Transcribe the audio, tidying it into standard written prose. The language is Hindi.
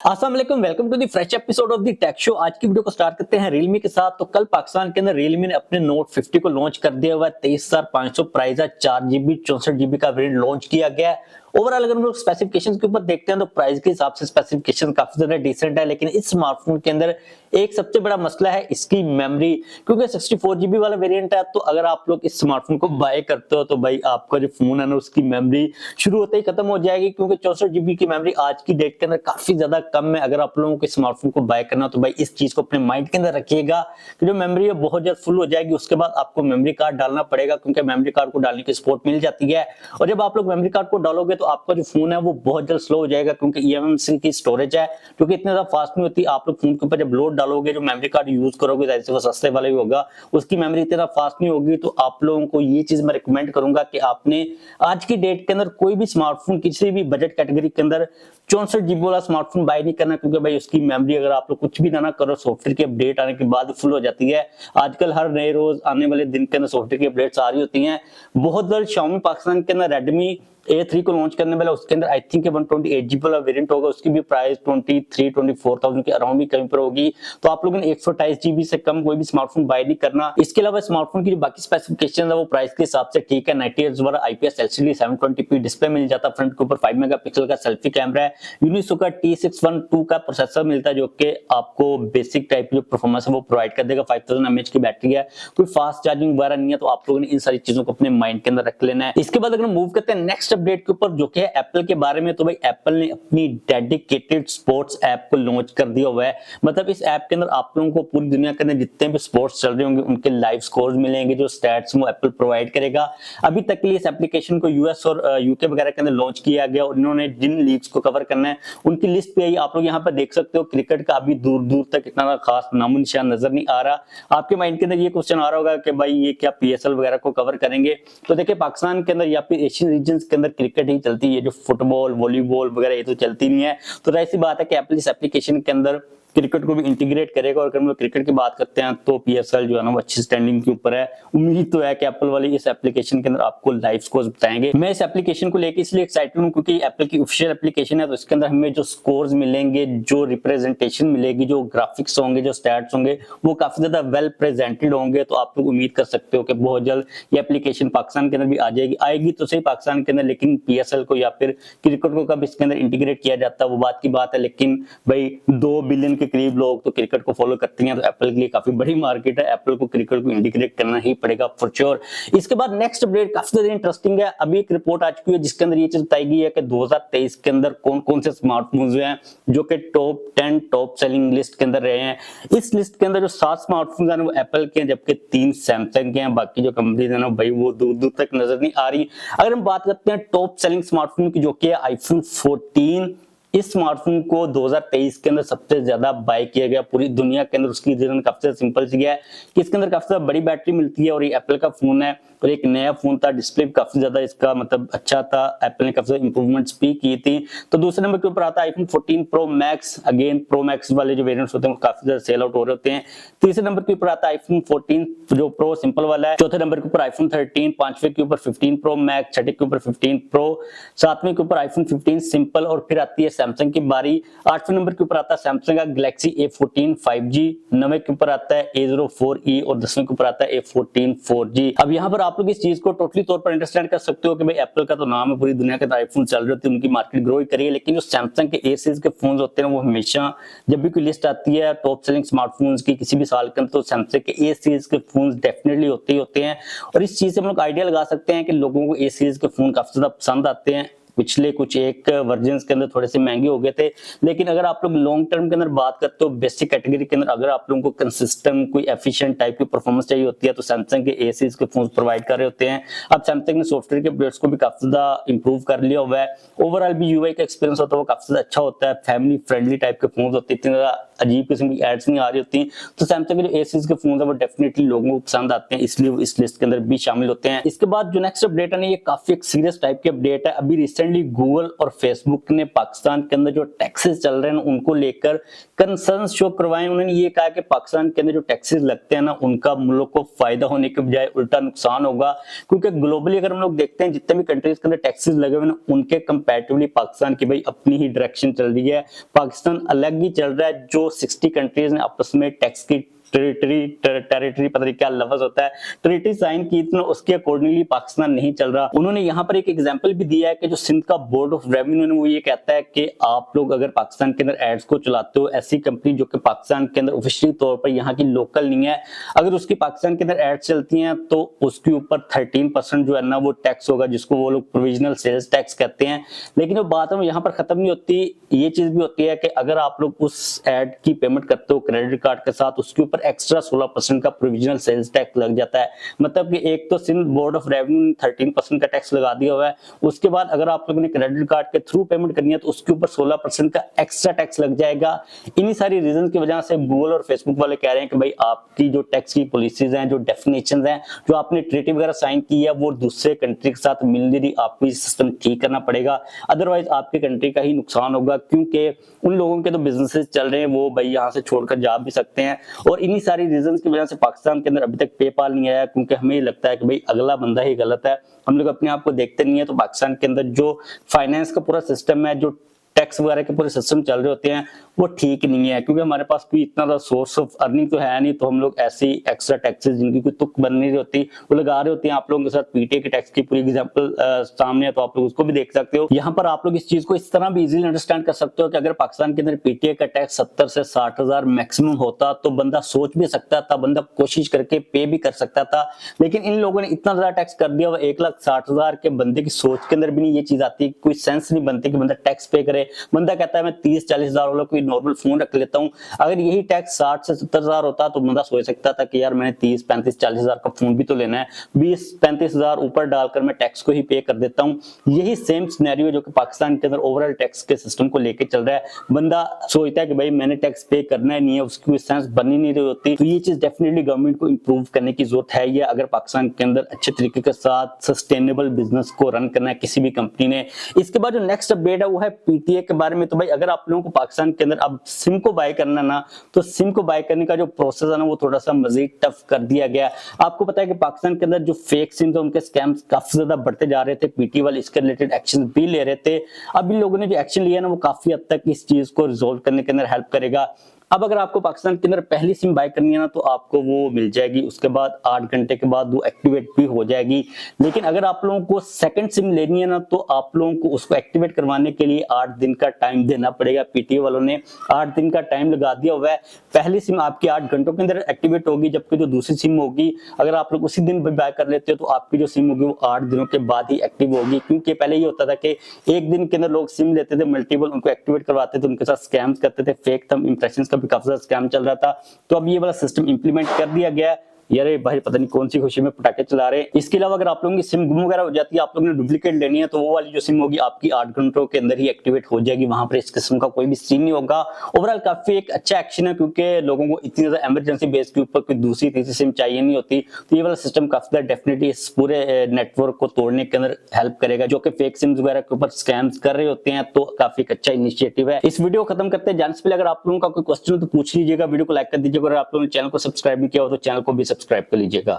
अस्सलाम वालेकुम, welcome to the fresh episode of the tech show. आज की वीडियो को स्टार्ट करते हैं Realme के साथ। तो कल पाकिस्तान के अंदर Realme ने अपने Note 50 को लॉन्च कर दिया हुआ है। 23,500 प्राइस है, 4GB 64GB का वेरिएंट लॉन्च किया गया है। ओवरऑल अगर हम लोग स्पेसिफिकेशंस के ऊपर देखते हैं तो प्राइस के हिसाब से स्पेसिफिकेशन काफी ज्यादा डिसेंट है, लेकिन इस स्मार्टफोन के अंदर एक सबसे बड़ा मसला है इसकी मेमोरी, क्योंकि 64GB वाला वेरिएंट है। तो अगर आप लोग इस स्मार्टफोन को बाय करते हो तो भाई आपका जो फोन है ना उसकी मेमोरी शुरू होते ही खत्म हो जाएगी, क्योंकि 64GB की मेमोरी आज की डेट के अंदर काफी ज्यादा कम है। अगर आप लोगों को स्मार्टफोन को बाय करना तो भाई इस चीज को अपने माइंड के अंदर रखिएगा कि जो मेमोरी है बहुत जल्द फुल हो जाएगी। उसके बाद आपको मेमोरी कार्ड डालना पड़ेगा, क्योंकि मेमोरी कार्ड को डालने की सपोर्ट मिल जाती है। और जब आप लोग मेमोरी कार्ड को डालोगे तो आपका जो फोन है वो बहुत जल्द स्लो हो जाएगा, क्योंकि eMMC की स्टोरेज है क्योंकि इतनी ज्यादा फास्ट नहीं होती। आप लोग फोन के ऊपर जब लोड डालोगे, जो मेमोरी कार्ड यूज करोगे जाहिर से वो सस्ते वाला ही होगा, उसकी मेमोरी इतना फास्ट नहीं होगी। तो आप लोगों को ये चीज मैं रिकमेंड करूंगा कि आपने आज की डेट के अंदर कोई भी स्मार्टफोन किसी भी बजट कैटेगरी के अंदर 64GB वाला स्मार्टफोन बाय नहीं करना, क्योंकि भाई उसकी मेमोरी अगर आप लोग कुछ भी ना करो सॉफ्टवेयर की अपडेट आने के बाद फुल हो जाती है। आजकल हर नए रोज आने वाले दिन के अंदर सॉफ्टवेयर की अपडेट्स आ रही होती हैं। बहुत जल्द Xiaomi पाकिस्तान के अंदर Redmi A3 को लॉन्च करने वाला, उसके अंदर आई थिंक 128GB वाला वेरिएंट होगा, उसकी भी प्राइस 23-24,000 के अराउंड ही कहीं पर होगी। तो आप लोगों ने 128GB से कम कोई भी स्मार्टफोन बाय नहीं करना। इसके अलावा स्मार्टफोन की जो बाकी स्पेसिफिकेशन है वो प्राइस के हिसाब से ठीक है। 90Hz वाला IPS LCD 720p डिस्प्ले मिल जाता है, फ्रंट के ऊपर 5 मेगापिक्सल का सेल्फी कैमरा है, यूनिसोका T612 का प्रोसेसर मिलता है जो कि आपको बेसिक टाइप जो परफॉर्मेंस है वो प्रोवाइड कर देगा। 5000 mAh की बैटरी है, कोई फास्ट चार्जिंग वगैरह नहीं है। तो आप लोगों ने इन सारी चीजों को अपने माइंड के अंदर रख लेना है। इसके बाद अगर हम मूव करते हैं नेक्स्ट अपडेट के ऊपर जो कि है एप्पल के बारे में, तो भाई एप्पल ने अपनी डेडिकेटेड स्पोर्ट्स ऐप को लॉन्च कर दिया हुआ है। मतलब इस ऐप के अंदर आप लोगों को पूरी दुनिया के अंदर जितने भी स्पोर्ट्स चल रहे होंगे उनके लाइव स्कोर्स मिलेंगे, जो स्टैट्स वो एप्पल प्रोवाइड करेगा। अभी तक के लिए इस एप्लीकेशन को यूएस और यूके वगैरह के अंदर लॉन्च किया गया और इन्होंने जिन लीग्स को कवर करना है उनकी लिस्ट पे आप लोग यहाँ पर देख सकते हो। क्रिकेट का अभी दूर दूर तक इतना खास नामो निशान नजर नहीं आ रहा। आपके माइंड के अंदर ये क्वेश्चन आ रहा होगा कि भाई ये क्या PSL वगैरह को कवर करेंगे? तो देखिए पाकिस्तान के अंदर या फिर एशियन रीजन के अंदर क्रिकेट ही चलती है, जो फुटबॉल वॉलीबॉल वगैरह ये तो चलती नहीं है। तो ऐसी बात है कि एप्पल इस एप्लीकेशन के अंदर क्रिकेट को भी इंटीग्रेट करेगा। और अगर हम लोग क्रिकेट की बात करते हैं तो PSL जो है ना वो अच्छी स्टैंडिंग के ऊपर है। उम्मीद तो है कि एप्पल वाले इस एप्लीकेशन के अंदर आपको लाइव स्कोर्स बताएंगे। मैं इस एप्लीकेशन को लेकर इसलिए एक्साइटेड हूं क्योंकि एप्पल की ऑफिशियल एप्लीकेशन है, तो इसके अंदर हमें जो स्कोर्स मिलेंगे, जो रिप्रेजेंटेशन मिलेगी, जो ग्राफिक्स होंगे, जो स्टैट्स होंगे वो काफी ज्यादा वेल प्रेजेंटेड होंगे। तो आप लोग उम्मीद कर सकते हो कि बहुत जल्द ये एप्लीकेशन पाकिस्तान के अंदर भी आ जाएगी। आएगी तो सही पाकिस्तान के अंदर, लेकिन PSL को या फिर क्रिकेट को कब इसके अंदर इंटीग्रेट किया जाता है वो बात की बात है। लेकिन भाई 2 बिलियन के करीब लोग तो क्रिकेट को फॉलो करते हैं, तो एप्पल के लिए काफी बड़ी मार्केट है। एप्पल को क्रिकेट को इंटीग्रेट करना ही पड़ेगा फॉर श्योर। इसके बाद नेक्स्ट अपडेट काफी ज्यादा इंटरेस्टिंग है। अभी एक रिपोर्ट आ चुकी है जिसके अंदर ये चीज बताई गई है कि 2023 के अंदर कौन कौन से स्मार्टफोन्स हैं जो कि टॉप 10 टॉप सेलिंग लिस्ट के अंदर रहे हैं। इस लिस्ट के अंदर जो 7 स्मार्टफोन्स हैं वो एप्पल के हैं, जबकि 3 सैमसंग के हैं। बाकी जो कंपनीज है ना भाई वो दूर दूर तक नजर नहीं आ रही। अगर हम बात करते हैं टॉप सेलिंग स्मार्टफोन की जो कि iPhone 14, इस स्मार्टफोन को 2023 के अंदर सबसे ज्यादा बाय किया गया पूरी दुनिया के अंदर। उसकी रीजन काफी सिंपल सी है कि इसके अंदर काफी ज्यादा बड़ी बैटरी मिलती है और ये एप्पल का फोन है और एक नया फोन था। डिस्प्ले काफी ज्यादा इसका मतलब अच्छा था, एप्पल ने काफी ज्यादा इंप्रूवमेंट्स भी की थी। तो दूसरे नंबर के ऊपर आता है iPhone 14 Pro Max। Again Pro Max वाले जो वेरिएंट्स होते हैं वो काफी ज्यादा सेल आउट हो रहे होते हैं। तीसरे नंबर के ऊपर आता है iPhone 14 जो Pro सिंपल वाला है। चौथे नंबर के ऊपर iPhone 13, पांचवें के ऊपर 15 Pro Max, छठे के ऊपर 15 Pro, सातवें के ऊपर iPhone 15 सिंपल और फिर आती है सैमसंग की बारी। आठवें नंबर के ऊपर आता है सैमसंग का Galaxy A14 5G, नवे के ऊपर आता है A04e और 10वें के ऊपर आता है A14 4G। अब यहाँ पर आप लोग इस चीज को टोटली तौर पर अंडरस्टैंड कर सकते हो कि भाई एप्पल का तो नाम है, पूरी दुनिया के आईफोन चल रहे होते हैं, उनकी मार्केट ग्रो ही करिए। लेकिन जो सैमसंग के A सीरीज के फोन होते हैं वो हमेशा जब भी कोई लिस्ट आती है टॉप सेलिंग स्मार्टफोन्स की किसी भी साल के अंदर, तो सैमसंग के A सीरीज के फोन डेफिनेटली होते ही होते हैं। और इस चीज से हम लोग आइडिया लगा सकते हैं कि लोगों को A सीरीज के फोन काफी ज्यादा पसंद आते हैं। पिछले कुछ एक वर्जन के अंदर थोड़े से महंगे हो गए थे, लेकिन अगर आप लोग लॉन्ग टर्म के अंदर बात करते हो बेसिक कैटेगरी के अंदर, अगर आप लोगों को कंसिस्टेंट कोई एफिशिएंट टाइप की परफॉर्मेंस चाहिए होती है तो सैमसंग के A सीरीज के फोन प्रोवाइड कर रहे होते हैं। अब सैमसंग ने सॉफ्टवेयर के अपडेट्स को भी काफी ज्यादा इंप्रूव कर लिया हुआ है। ओवरऑल भी UI का एक्सपीरियंस होता है वो काफी ज्यादा अच्छा होता है, फैमिली फ्रेंडली टाइप के फोन होते हैं, इतनी ज्यादा अजीब किस्म की एड्स नहीं आ रही होती, तो सैमसंग के जो एसीज के फोन है वो डेफिनेटली लोगों को पसंद आते हैं, इसलिए वो इस लिस्ट के अंदर भी शामिल होते हैं। इसके बाद जो नेक्स्ट अपडेट है ना, ये काफी एक सीरियस टाइप की अपडेट है। अभी रिसेंटली गूगल और फेसबुक ने पाकिस्तान के अंदर जो टैक्सेस चल रहे हैं उनको लेकर कंसर्न शो करवाए। उन्होंने ये कहा कि पाकिस्तान के अंदर जो टैक्सेस लगते हैं ना, उनका मुल्क को फायदा होने के बजाय उल्टा नुकसान होगा, क्योंकि ग्लोबली अगर हम लोग देखते हैं जितने भी कंट्रीज के अंदर टैक्सेस लगे हुए हैं उनके कंपैरेटिवली पाकिस्तान की भाई अपनी ही डायरेक्शन चल रही है। पाकिस्तान अलग ही चल रहा है। जो 60 कंट्रीज ने आपस में टैक्स की टेरिटरी पता नहीं क्या लफ्ज होता है, टेरिटरी साइन की, इतना उसके अकॉर्डिंगली पाकिस्तान नहीं चल रहा। उन्होंने यहाँ पर एक एग्जांपल भी दिया है कि जो सिंध का बोर्ड ऑफ रेवेन्यू है वो ये कहता है कि आप लोग अगर पाकिस्तान के अंदर एड्स को चलाते हो, ऐसी कंपनी जो कि पाकिस्तान के अंदर ऑफिशियली तौर पर यहाँ की लोकल नहीं है, अगर उसकी पाकिस्तान के अंदर एड्स चलती हैं तो उसके ऊपर 13% जो है ना वो टैक्स होगा, जिसको वो लोग प्रोविजनल सेल्स टैक्स कहते हैं। लेकिन वो बात है यहाँ पर खत्म नहीं होती, ये चीज भी होती है कि अगर आप लोग उस एड की पेमेंट करते हो क्रेडिट कार्ड के साथ, उसके ऊपर एक्स्ट्रा 16% का प्रोविजनल सेल्स टैक्स लग जाता है। मतलब कि एक तो सिंध बोर्ड ऑफ रेवेन्यू ने 13% का टैक्स लगा दिया हुआ है, उसके बाद अगर आप लोगों ने क्रेडिट कार्ड के थ्रू पेमेंट करनी है तो उसके ऊपर 16% का एक्स्ट्रा टैक्स लग जाएगा। इन्हीं सारी रीजन की वजह से गूगल और फेसबुक वाले कह रहे हैं कि भाई आपकी जो टैक्स की पॉलिसीज हैं, जो डेफिनेशंस हैं, जो आपने ट्रीटी वगैरह साइन की है वो दूसरे कंट्री के साथ मिल नहीं रही, आपको ये सिस्टम ठीक करना पड़ेगा, अदरवाइज आपके कंट्री का ही नुकसान होगा, क्योंकि उन लोगों के तो बिजनेसेस चल रहे हैं वो भाई यहाँ से छोड़कर जा भी सकते हैं। और इन्हीं सारी रीजन की वजह से पाकिस्तान के अंदर अभी तक पेपाल नहीं आया, क्योंकि हमें ये लगता है कि भाई अगला बंदा ही गलत है, हम लोग अपने आप को देखते नहीं है। तो पाकिस्तान के अंदर जो फाइनेंस का पूरा सिस्टम है, जो टैक्स वगैरह के पूरे सिस्टम चल रहे होते हैं वो ठीक नहीं है, क्योंकि हमारे पास कोई इतना सोर्स ऑफ अर्निंग तो है नहीं, तो हम लोग ऐसी एक्स्ट्रा टैक्सेस जिनकी कोई तुक बन नहीं होती वो लगा रहे होते हैं। आप लोगों के साथ पीटीए के टैक्स की पूरी एग्जांपल सामने है, तो आप लोग उसको भी देख सकते हो। यहाँ पर आप लोग इस चीज को इस तरह भी इजीली अंडरस्टैंड कर सकते हो कि अगर पाकिस्तान के अंदर पीटीए का टैक्स 70 से 60 हजार मैक्सिमम होता तो बंदा सोच भी सकता था, बंदा कोशिश करके पे भी कर सकता था। लेकिन इन लोगों ने इतना ज्यादा टैक्स कर दिया, 1,60,000 के बंदे की सोच के अंदर भी नहीं ये चीज आती, कोई सेंस नहीं बनती कि बंदा टैक्स पे करे। बंदा कहता है मैं 30-40 हजार वाला कोई नॉर्मल फोन रख लेता हूँ। अगर यही टैक्स 60 से 70 हजार होता तो बंदा सोच सकता था कि यार मैंने 30-35-40 हजार का फोन भी तो लेना है, 20-35 हजार ऊपर डालकर मैं टैक्स को ही पे कर देता हूँ। यही सेम सिनेरियो जो कि पाकिस्तान के अंदर ओवरऑल टैक्स के सिस्टम को लेकर चल रहा है। बंदा सोचता है कि भाई मैंने टैक्स पे करना ही नहीं है, उसकी कोई सेंस बन ही नहीं रही होती। तो ये चीज डेफिनेटली गवर्नमेंट को इंप्रूव करने की जरूरत है। ये अगर पाकिस्तान के अंदर अच्छे तरीके के साथ सस्टेनेबल बिजनेस को रन करना है किसी भी कंपनी ने। इसके बाद जो नेक्स्ट अपडेट है वो है पीटीए के बारे में। तो भाई अगर आप लोगों को पाकिस्तान के अंदर अब सिम को बाय करना ना, तो सिम को बाय करने का जो प्रोसेस है ना वो थोड़ा सा मजीद टफ कर दिया गया। आपको पता है कि पाकिस्तान के अंदर जो फेक सिम थे उनके स्कैम्स काफी ज्यादा बढ़ते जा रहे थे, पीटी वाले इसके रिलेटेड एक्शन भी ले रहे थे। अब इन लोगों ने जो एक्शन लिया ना वो काफी हद तक इस चीज को रिजोल्व करने के अंदर हेल्प करेगा। अब अगर आपको पाकिस्तान के अंदर पहली सिम बाय करनी है ना तो आपको वो मिल जाएगी, उसके बाद 8 घंटे के बाद वो एक्टिवेट भी हो जाएगी। लेकिन अगर आप लोगों को सेकंड सिम लेनी है ना तो आप लोगों को उसको एक्टिवेट करवाने के लिए 8 दिन का टाइम देना पड़ेगा। पीटीए वालों ने 8 दिन का टाइम लगा दिया हुआ है। पहली सिम आपकी 8 घंटों के अंदर एक्टिवेट होगी, जबकि जो दूसरी सिम होगी अगर आप लोग उसी दिन बाय कर लेते हो तो आपकी जो सिम होगी वो 8 दिनों के बाद ही एक्टिव होगी। क्योंकि पहले ये होता था कि एक दिन के अंदर लोग सिम लेते थे मल्टीपल, उनको एक्टिवेट करवाते थे, उनके साथ स्कैम्स करते थे, फेक थंब इंप्रेशंस का भी काफी ज्यादा स्कैम चल रहा था। तो अब ये वाला सिस्टम इंप्लीमेंट कर दिया गया है। यार भाई पता नहीं कौन सी खुशी में पटाखे चला रहे हैं। इसके अलावा अगर आप लोगों की सिम गुम वगैरह हो जाती है, आप लोगों ने डुप्लीकेट लेनी है, तो वो वाली जो सिम होगी आपकी 8 घंटों के अंदर ही एक्टिवेट हो जाएगी। वहां पर इस किस्म का कोई भी सीन नहीं होगा। ओवरऑल काफी एक अच्छा एक्शन है, क्योंकि लोगों को इतनी ज्यादा इमरजेंसी बेस के ऊपर कोई दूसरी तीसरी सिम चाहिए नहीं होती। तो ये वाला सिस्टम काफी ज्यादा डेफिनेटली इस पूरे नेटवर्क को तोड़ने के अंदर हेल्प करेगा, जो कि फेक सिम्स वगैरह के ऊपर स्कैम्स कर रहे होते हैं। तो काफी एक अच्छा इनिशिएटिव है। इस वीडियो को खत्म करते हैं, जाने से पहले अगर आप लोगों का कोई क्वेश्चन हो तो पूछ लीजिएगा, वीडियो को लाइक कर दीजिएगा। अगर आप लोगों ने चैनल को सब्सक्राइब नहीं किया हो तो चैनल को भी सब्सक्राइब कर लीजिएगा।